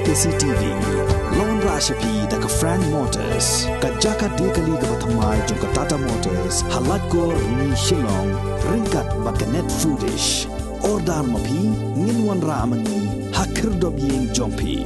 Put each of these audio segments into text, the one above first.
KCTV Lon Rashapi Daka Frank Motors Kajaka Dekali Gabatamai Junka Tata Motors Halatgor Ni Shillong Ringkat Bakanet Foodish Ordar Mapi Nginwan Ramani Hakir Dobying Jompi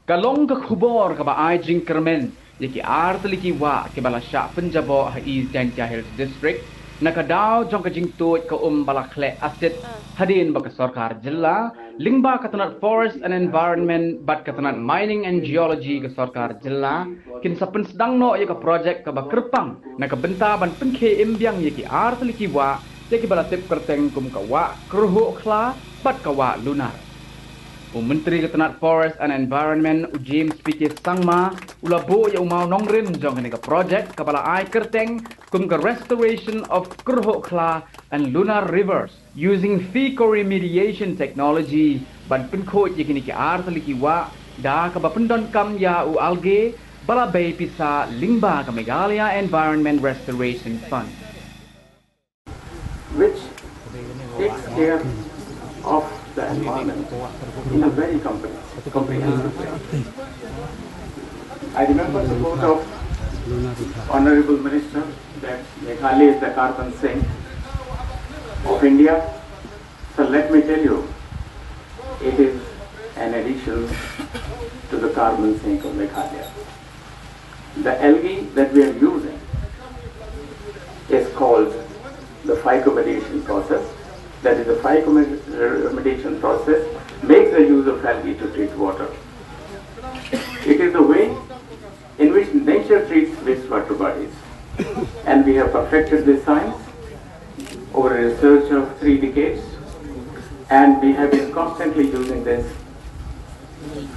Kalong ka khubor ka ba ay jing kermen yaki artliki wa ke bala sha Punjabo ha East Jantia Hills District nakadaw jong ka jing tuit ka balakhle asit hadin ba ka Sorkar Jilla lingba katanat Forest and Environment bat katanat Mining and Geology ka Sorkar Jilla kin sa pensdang no yaka project ka ba kerpang nakabenta ban penkhe imbyang yaki artliki wa yaki bala tip kerteng kum ka wa Kyrhuhkhla bat ka wa Lunar Menteri Ketenat Forest and Environment James P.K. Sangma ulabo ya umau nongrin jong ni ka project kapala ai kerteng kum ka restoration of Kyrhuhkhla and Lunar rivers using remediation technology ban Pynkhuid yakini ki artaliki wa da ka bapendon kam ya u alge bala bay pisa lingba ka Meghalaya Environment Restoration Fund which takes care of the environment in a very comprehensive way. I remember the quote of Honorable Minister that Meghalaya is the carbon sink of India. So let me tell you, it is an addition to the carbon sink of Meghalaya. The algae that we are using is called the phycomediation process. That is, the phycomediation process makes the use of algae to treat water. It is the way in which nature treats wastewater bodies. And we have perfected this science over a research of 3 decades. And we have been constantly using this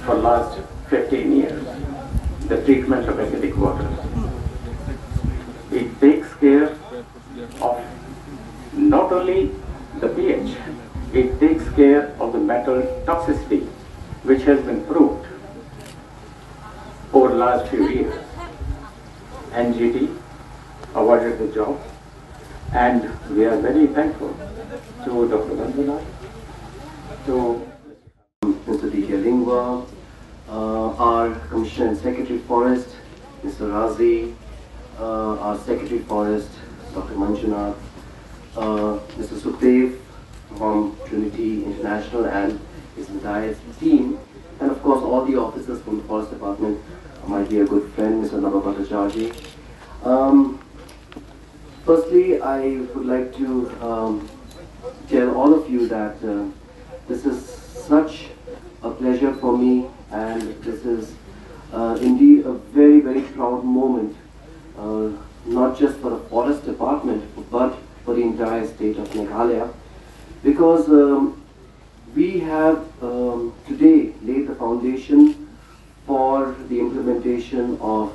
for the last 15 years, the treatment of acidic water. It takes care of not only the pH, it takes care of the metal toxicity, which has been proved over the last few years. NGT awarded the job, and we are very thankful to Dr. Vandana, to Mr. D.K. Lingwa, our Commissioner and Secretary Forest, Mr. Razi, our Secretary Forest, Dr. Manjunath, Mr. Sukhdev from Trinity International and his entire team, and of course all the officers from the Forest Department, my dear good friend Mr. Nababatajarji. Firstly, I would like to tell all of you that this is such a pleasure for me, and this is indeed a very, very proud moment, not just for the Forest Department, but for the entire state of Meghalaya, because we have today laid the foundation for the implementation of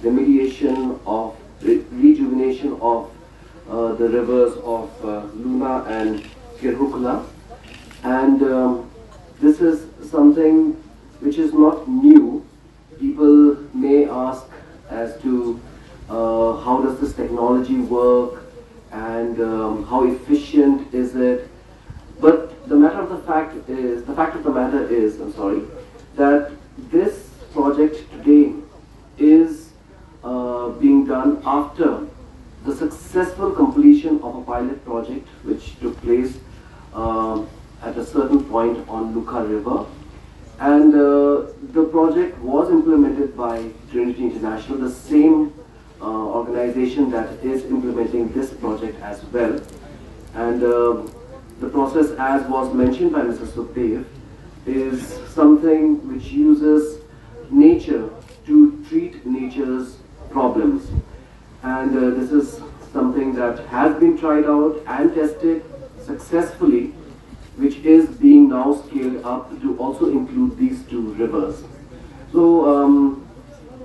remediation of rejuvenation of the rivers of Lunar and Kyrhuhkhla, and this is something which is not new. People may ask as to how does this technology work and how efficient is it? But the fact of the matter is, that this project today is being done after the successful completion of a pilot project which took place at a certain point on Lunar River, and the project was implemented by Trinity International, the same organization that is implementing this project as well. And the process, as was mentioned by Mr. Sukhdev, is something which uses nature to treat nature's problems. And this is something that has been tried out and tested successfully, which is being now scaled up to also include these 2 rivers. So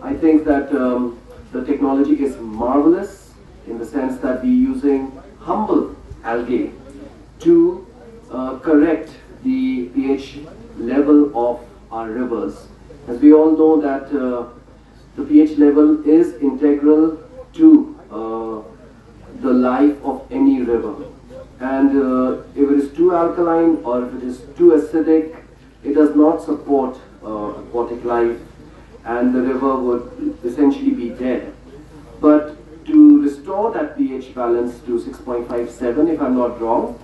I think that the technology is marvelous in the sense that we're using humble algae to correct the pH level of our rivers. As we all know that the pH level is integral to the life of any river. And if it is too alkaline or if it is too acidic, it does not support aquatic life, and the river would essentially be dead. But to restore that pH balance to 6.57, if I'm not wrong,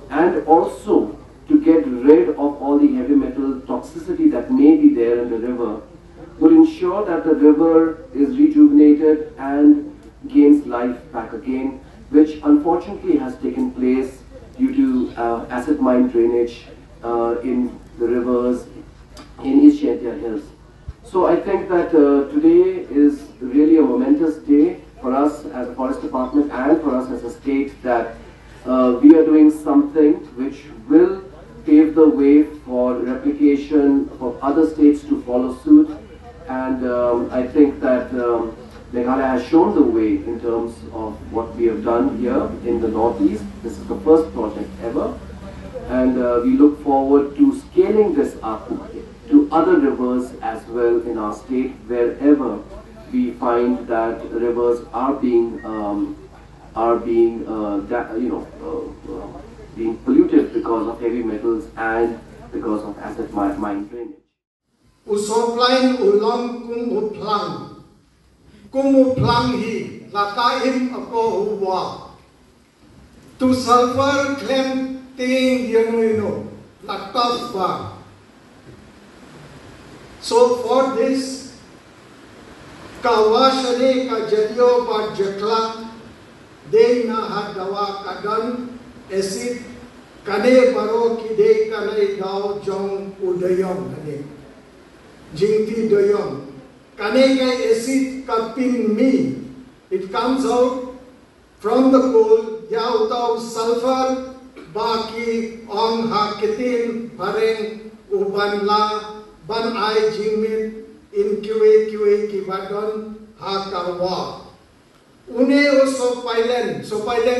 and also to get rid of all the heavy metal toxicity that may be there in the river, would ensure that the river is rejuvenated and gains life back again, which unfortunately has taken place due to acid mine drainage in the rivers in East Jaintia Hills. So I think that today is really a momentous day for us as a forest department and for us as a state, that we are doing something which will pave the way for replication for other states to follow suit. And I think that Meghalaya has shown the way in terms of what we have done here in the Northeast. This is the first project ever, and we look forward to scaling this up to other rivers as well in our state, wherever we find that rivers are being being polluted because of heavy metals and because of acid mine drainage. Usoplain ulam kumuplang hi lakaim ako huwa tu sulfur klem ting yanuino laktafa. So for this kawashane ka jadiyo ba jakla de na hadawa kadan acid kane baro ki de kane dao jong udayom kane jingti doyom kane ka acid kapin mi, it comes out from the coal yautau sulfur baki on hakitin pareng ubanla ban ai jingmit in QA kibadon hakawa une so pailen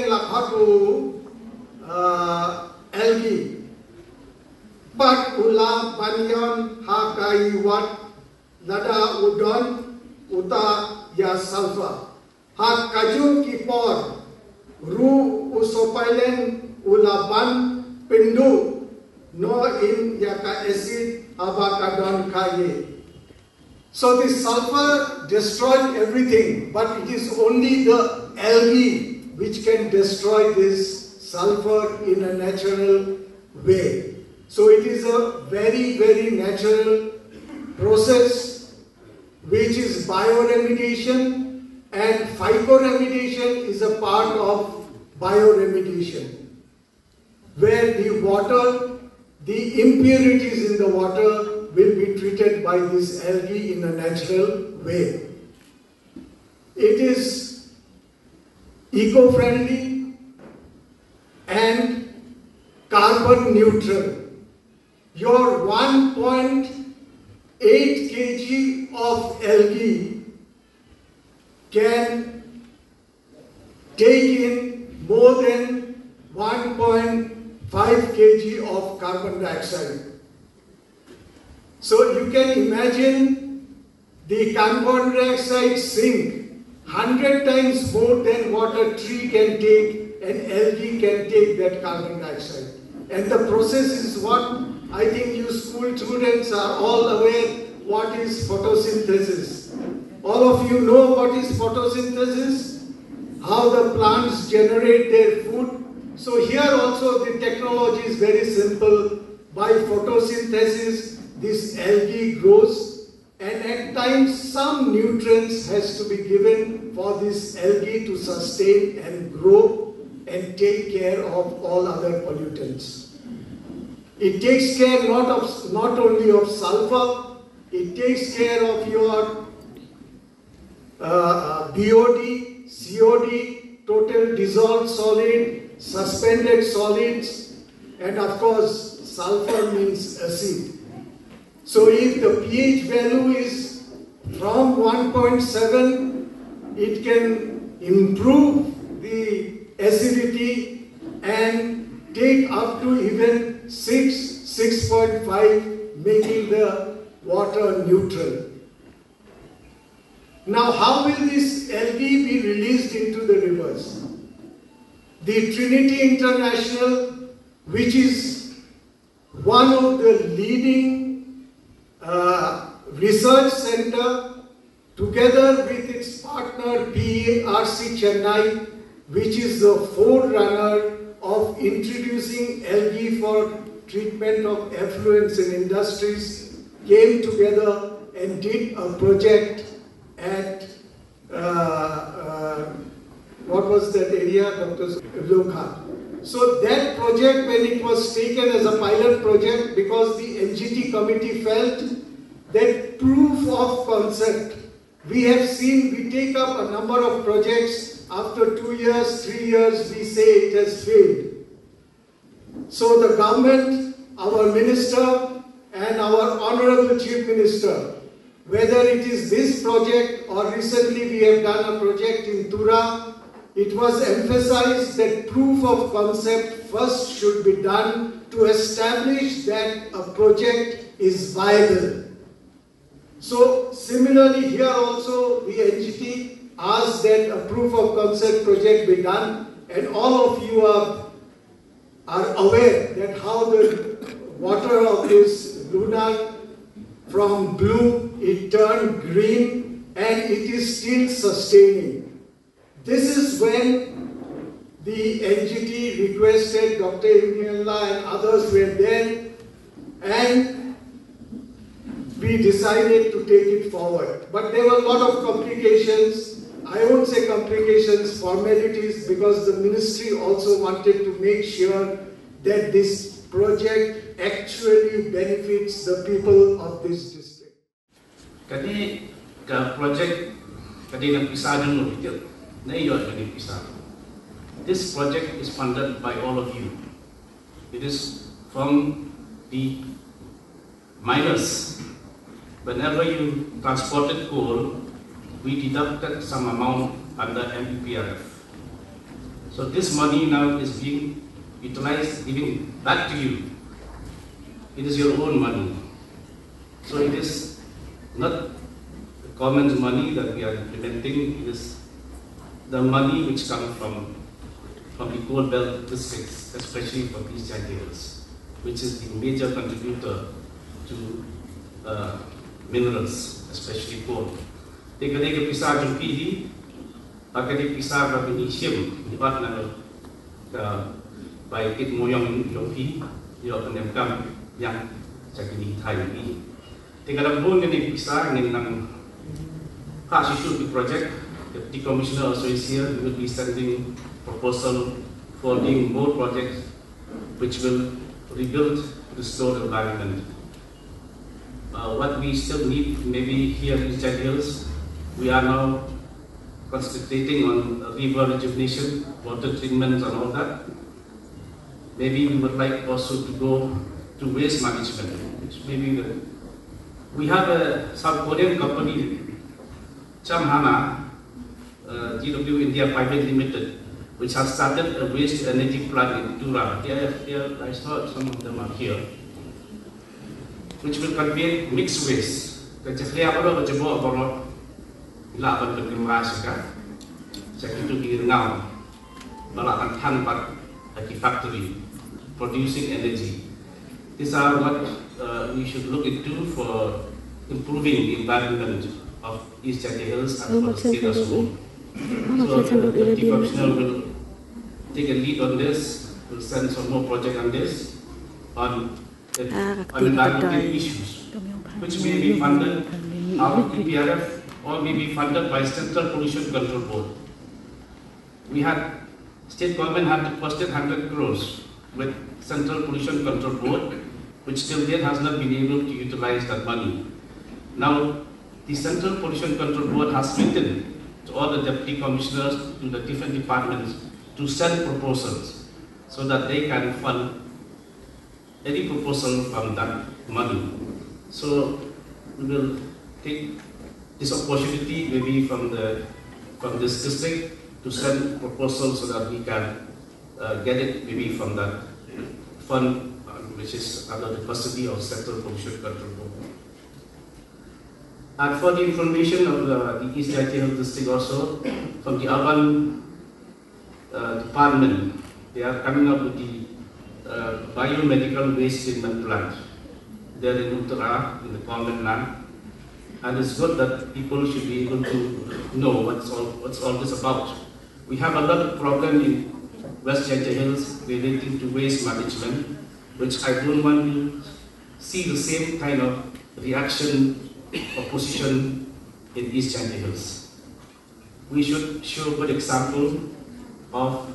lakhatu algae but ula banyan hakai wat lada udon uta ya sulfur ha kaju ki por ru usopailen ulaban pindu no in yaka acid abakadon kaye. So the sulfur destroyed everything, but it is only the algae which can destroy this sulfur in a natural way. So it is a very, very natural process which is bioremediation, and phycoremediation is a part of bioremediation, where the water, the impurities in the water will be treated by this algae in a natural way. It is eco-friendly and carbon neutral. Your 1.8 kg of algae can take in more than 1.5 kg of carbon dioxide. So you can imagine the carbon dioxide sink 100 times more than what a tree can take, and algae can take that carbon dioxide. And the process is what I think you school students are all aware what is photosynthesis. All of you know what is photosynthesis, how the plants generate their food. So here also the technology is very simple. By photosynthesis, this algae grows, and at times some nutrients has to be given for this algae to sustain and grow and take care of all other pollutants. It takes care not only of sulfur, it takes care of your BOD, COD, total dissolved solid, suspended solids, and of course sulfur means acid. So if the pH value is from 1.7, it can improve the acidity and take up to even 6, 6.5, making the water neutral. Now how will this algae be released into the rivers? The Trinity International, which is one of the leading research center together with its partner PRC Chennai, which is the forerunner of introducing algae for treatment of effluents in industries, came together and did a project at what was that area, Dr. Kyrhuhkhla. So that project, when it was taken as a pilot project, because the NGT committee felt that proof of concept, we have seen, we take up a number of projects, after 2 years, 3 years, we say it has failed. So the government, our minister and our honorable chief minister, whether it is this project or recently we have done a project in Tura, it was emphasized that proof of concept first should be done to establish that a project is viable. So similarly here also the NGT asked that a proof of concept project be done, and all of you are aware that how the water of this Lunar from blue, it turned green and it is still sustaining. This is when the NGT requested, Dr. Pynkhuid and others were there, and we decided to take it forward. But there were a lot of complications. I won't say complications, formalities, because the ministry also wanted to make sure that this project actually benefits the people of this district. Kadi ka project kadi nagpisa dun mo na iyo kadi pisa. This project is funded by all of you. It is from the miners. Whenever you transported coal, we deducted some amount under MPPRF. So this money now is being utilized, giving back to you. It is your own money. So it is not the government's money that we are implementing, it is the money which comes from the coal belt districts, especially from these giants, which is the major contributor to minerals, especially coal. They can pisah jumpi, akan pisah berbenisium di mana by it moyang jumpi, dia akan nemkam yang jadi Thai ini. Tinggal pun ini pisah ini nang khas issue project. The commissioner also is here. We will be sending proposal for doing more projects which will rebuild the stored environment. What we still need, maybe here in Jet Hills, we are now concentrating on river rejuvenation, water treatment and all that. Maybe we would like also to go to waste management, which maybe we have a South Korean company, Chamhana, GW India Private Limited, which has started a waste energy plant in Tura. I saw some of them are here, which will contain mixed waste. Kecil apa tu jebol borot, ilapan berkemas kan? Sekitu di Ngau, balakan tanpa di factory, producing energy. These are what we should look into for improving the environment of East Jati Hills and for the state as a whole. So the Deputy Commissioner will take a lead on this, will send some more project on this, on environmental issues, which may be funded out of PPRF or may be funded by Central Pollution Control Board. We had, state government had requested 100 crores with Central Pollution Control Board, which till yet has not been able to utilize that money. Now, the Central Pollution Control Board has written to all the deputy commissioners, to the different departments, to send proposals so that they can fund any proposal from that money. So we will take this opportunity maybe from this district to send proposals so that we can get it maybe from that fund which is under the custody of Central Pollution Control Board. And for the information of the East Jati Hills district also, from the urban department, they are coming up with the biomedical waste treatment plant there in Uttara, in the common land. And it's good that people should be able to know what's all this about. We have a lot of problem in West Janja Hills relating to waste management, which I don't want to see the same kind of reaction or position in East Janja Hills. We should show a good example of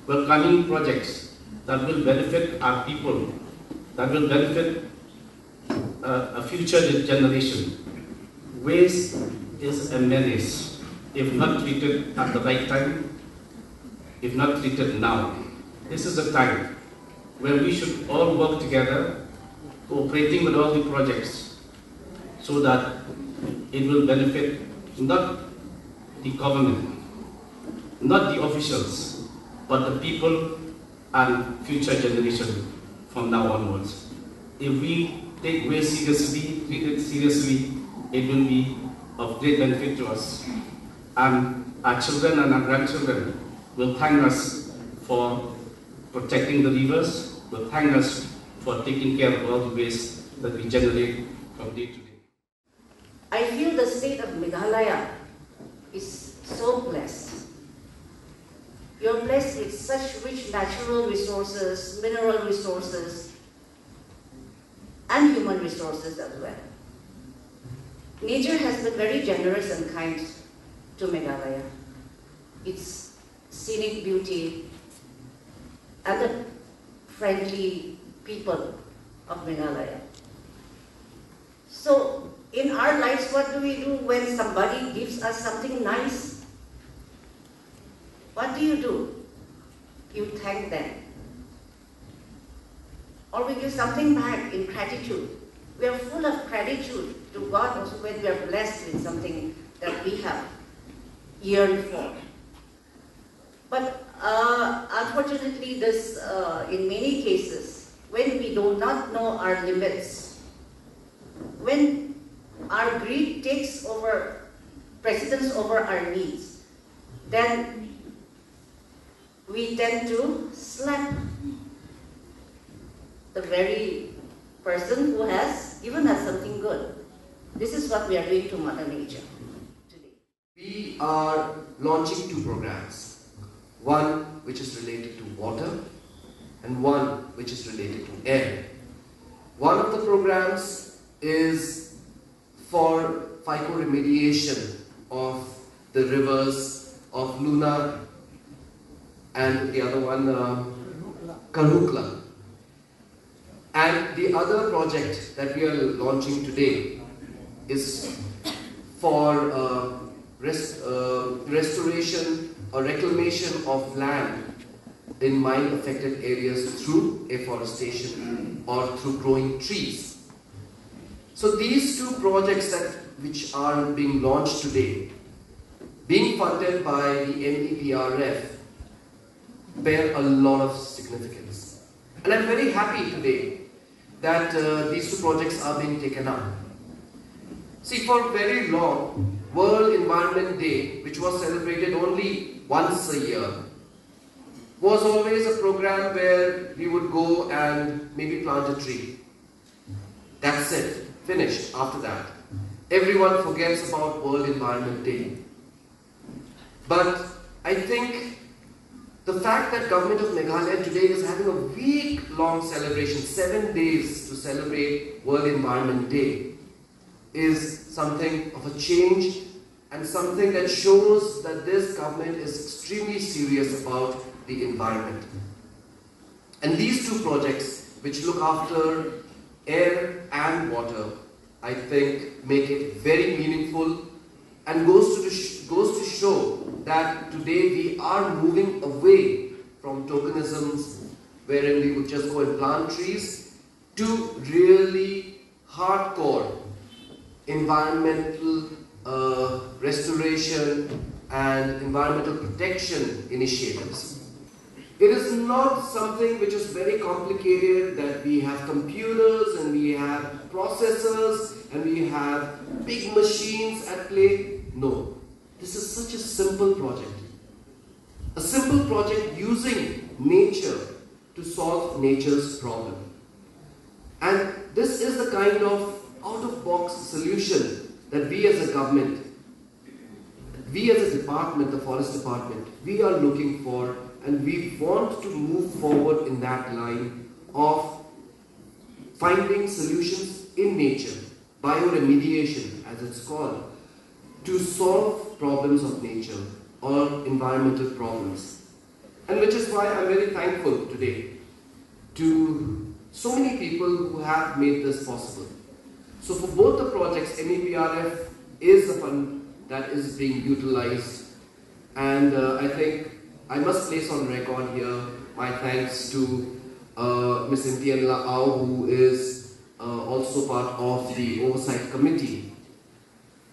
welcoming projects that will benefit our people, that will benefit a future generation. Waste is a menace if not treated at the right time, if not treated now. This is a time where we should all work together, cooperating with all the projects, so that it will benefit not the government, not the officials, but the people and future generation from now onwards. If we take waste seriously, treat it seriously, it will be of great benefit to us. And our children and our grandchildren will thank us for protecting the rivers, will thank us for taking care of all the waste that we generate from day to day. I feel the state of Meghalaya is so blessed. You're blessed with such rich natural resources, mineral resources, and human resources as well. Nature has been very generous and kind to Meghalaya. Its scenic beauty and the friendly people of Meghalaya. So, in our lives, what do we do when somebody gives us something nice? What do? You thank them. Or we give something back in gratitude. We are full of gratitude to God also when we are blessed with something that we have yearned for. But unfortunately, this, in many cases, when we do not know our limits, when our greed takes over precedence over our needs, then we tend to slap the very person who has given us something good. This is what we are doing to Mother Nature today. We are launching 2 programs. One which is related to water and one which is related to air. One of the programs is for phycoremediation of the rivers of Lunar and the other one Kyrhuhkhla. And the other project that we are launching today is for restoration or reclamation of land in mine affected areas through afforestation or through growing trees. So these 2 projects which are being launched today, being funded by the MEPRF, bear a lot of significance. And I'm very happy today that these 2 projects are being taken up. See, for very long, World Environment Day, which was celebrated only once a year, was always a program where we would go and maybe plant a tree. That's it, finished after that. Everyone forgets about World Environment Day. But I think the fact that Government of Meghalaya today is having a week-long celebration, 7 days to celebrate World Environment Day, is something of a change and something that shows that this government is extremely serious about the environment. And these 2 projects, which look after air and water, I think make it very meaningful and goes to show that today we are moving away from tokenisms wherein we would just go and plant trees to really hardcore environmental restoration and environmental protection initiatives. It is not something which is very complicated, that we have computers and we have processors and we have big machines at play. No, this is such a simple project. A simple project using nature to solve nature's problem. And this is the kind of out-of-box solution that we as a government, we as a department, the forest department, we are looking for, and we want to move forward in that line of finding solutions in nature, bioremediation as it's called, to solve problems of nature or environmental problems. And which is why I'm very thankful today to so many people who have made this possible. So for both the projects, MEPRF is a fund that is being utilized, and I think I must place on record here my thanks to Ms. Intianla Au, who is also part of the oversight committee,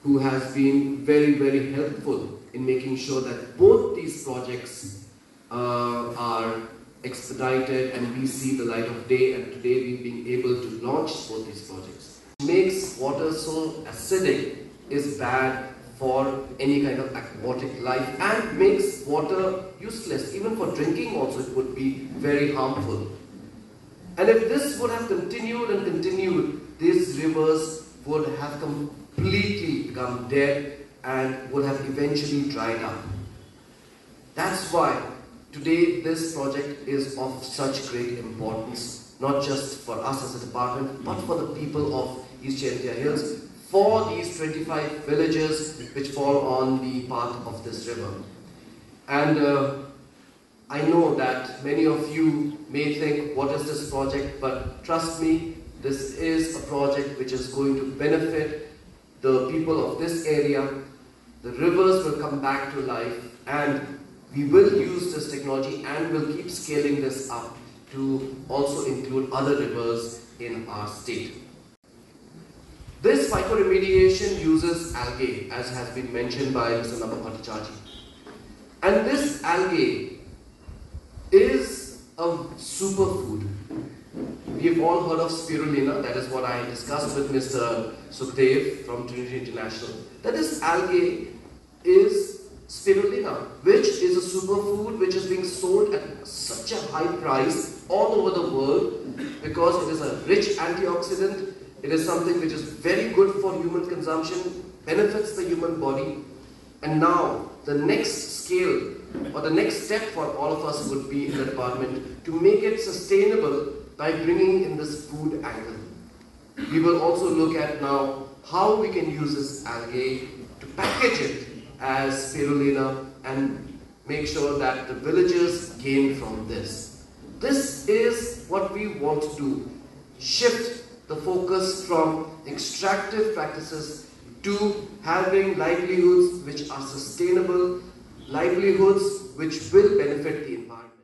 who has been very, very helpful in making sure that both these projects are expedited and we see the light of day, and today we've been able to launch both these projects. What makes water so acidic is bad for any kind of aquatic life and makes water useless. Even for drinking also it would be very harmful. And if this would have continued and continued, these rivers would have completely become dead and would have eventually dried up. That's why today this project is of such great importance, not just for us as a department, but for the people of East Jaintia Hills, for these 25 villages which fall on the path of this river. And I know that many of you may think, what is this project? But trust me, this is a project which is going to benefit the people of this area. The rivers will come back to life, and we will use this technology and will keep scaling this up to also include other rivers in our state. This phycoremediation uses algae, as has been mentioned by Mr. Nabapatichaji. And this algae is a superfood. We've all heard of spirulina. That is what I discussed with Mr. Sukhdev from Trinity International. That this algae is spirulina, which is a superfood which is being sold at such a high price all over the world because it is a rich antioxidant. It is something which is very good for human consumption, benefits the human body. And now the next scale or the next step for all of us would be in the department to make it sustainable by bringing in this food angle. We will also look at now how we can use this algae to package it as spirulina and make sure that the villagers gain from this. This is what we want to do. Shift the focus from extractive practices to having livelihoods which are sustainable, livelihoods which will benefit the environment.